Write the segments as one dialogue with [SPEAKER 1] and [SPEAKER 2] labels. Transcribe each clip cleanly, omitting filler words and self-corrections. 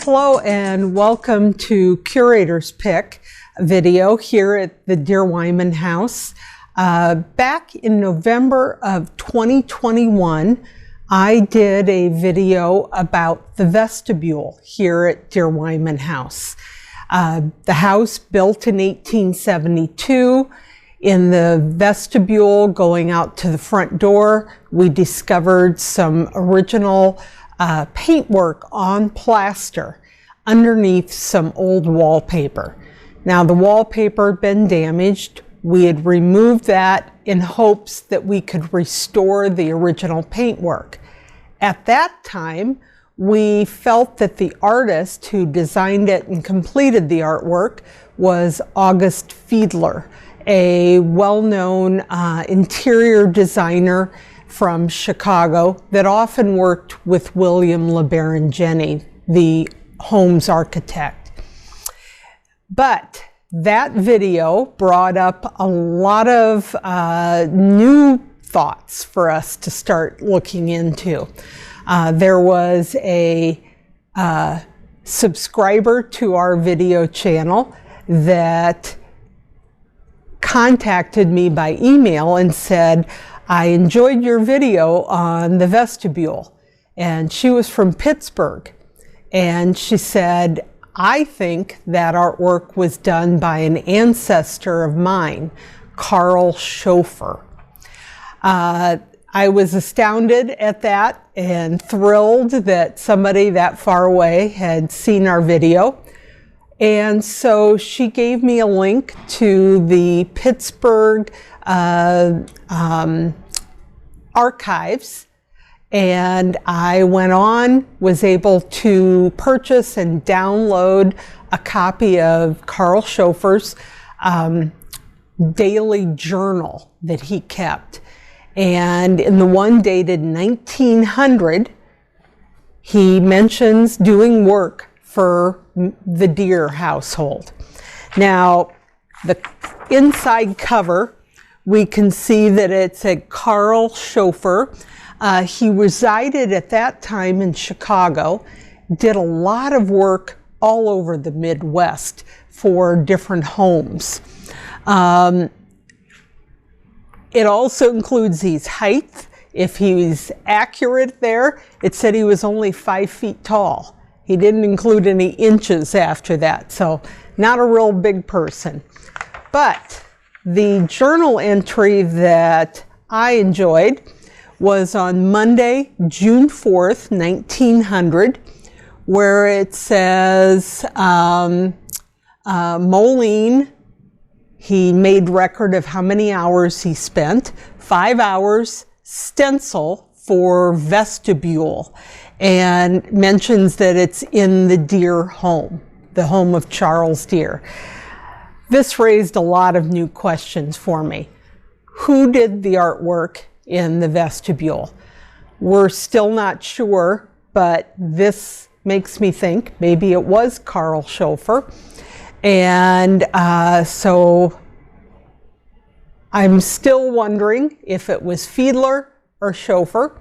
[SPEAKER 1] Hello and welcome to Curator's Pick video here at the Deere-Wiman house. Back in November of 2021, I did a video about the vestibule here at Deere-Wiman house. The house built in 1872. In the vestibule going out to the front door, we discovered some original paintwork on plaster underneath some old wallpaper. Now the wallpaper had been damaged. We had removed that in hopes that we could restore the original paintwork. At that time, we felt that the artist who designed it and completed the artwork was August Fiedler, a well-known interior designer from Chicago that often worked with William LeBaron Jenney, the home's architect. But that video brought up a lot of new thoughts for us to start looking into. There was a subscriber to our video channel that contacted me by email and said, "I enjoyed your video on the vestibule." And she was from Pittsburgh. And she said, "I think that artwork was done by an ancestor of mine, Carl Schoeffer." I was astounded at that and thrilled that somebody that far away had seen our video. And so she gave me a link to the Pittsburgh archives, and I went on, was able to purchase and download a copy of Carl Schoeffer's daily journal that he kept. And in the one dated 1900, he mentions doing work for the Deere household. Now, the inside cover, we can see that it's a Carl Schoeffer. He resided at that time in Chicago, did a lot of work all over the Midwest for different homes. It also includes his height. If he was accurate there, it said he was only 5 feet tall. He didn't include any inches after that, so not a real big person. But the journal entry that I enjoyed was on Monday, June 4th, 1900, where it says, Moline, he made record of how many hours he spent, 5 hours, stencil for vestibule, and mentions that it's in the Deere home, the home of Charles Deere. This raised a lot of new questions for me. Who did the artwork in the vestibule? We're still not sure, but this makes me think maybe it was Carl Schoeffer. And so I'm still wondering if it was Fiedler or Schoeffer.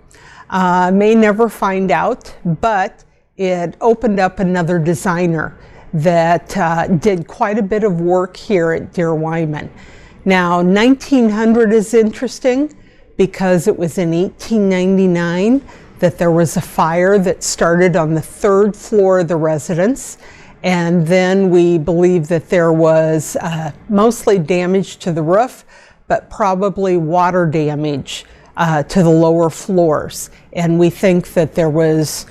[SPEAKER 1] May never find out, but it opened up another designer that did quite a bit of work here at Deere-Wiman. Now, 1900 is interesting because it was in 1899 that there was a fire that started on the 3rd floor of the residence. And then we believe that there was mostly damage to the roof, but probably water damage to the lower floors. And we think that there was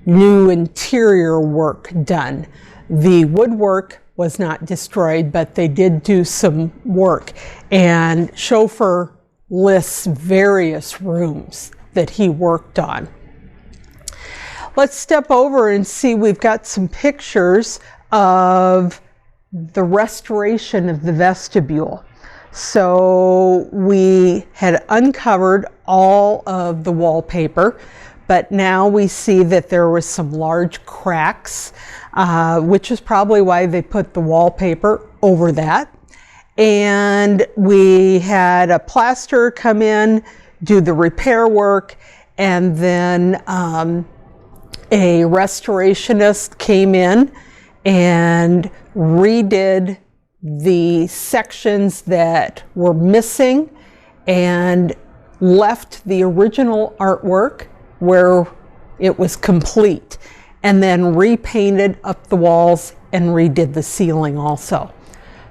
[SPEAKER 1] new interior work done. The woodwork was not destroyed, but they did do some work. And Schoeffer lists various rooms that he worked on. Let's step over and see, we've got some pictures of the restoration of the vestibule. So we had uncovered all of the wallpaper, but now we see that there was some large cracks, which is probably why they put the wallpaper over that. And we had a plasterer come in, do the repair work, and then a restorationist came in and redid the sections that were missing and left the original artwork where it was complete, and then repainted up the walls and redid the ceiling also.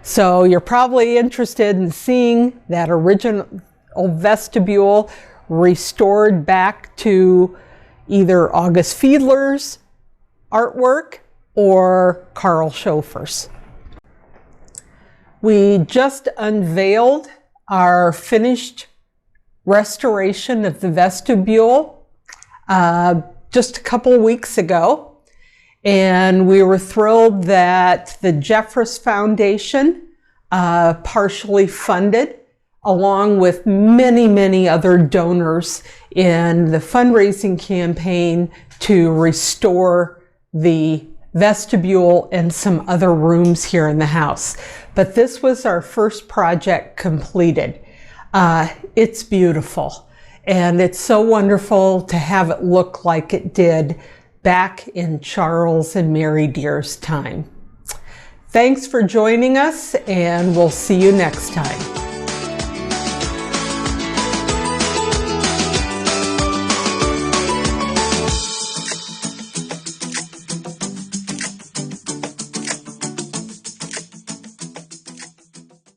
[SPEAKER 1] So you're probably interested in seeing that original vestibule restored back to either August Fiedler's artwork or Carl Schofer's. We just unveiled our finished restoration of the vestibule just a couple weeks ago, and we were thrilled that the Jeffress Foundation partially funded, along with many other donors, in the fundraising campaign to restore the vestibule and some other rooms here in the house. But this was our first project completed. It's beautiful, and it's so wonderful to have it look like it did back in Charles and Mary Deere's time. Thanks for joining us, and we'll see you next time.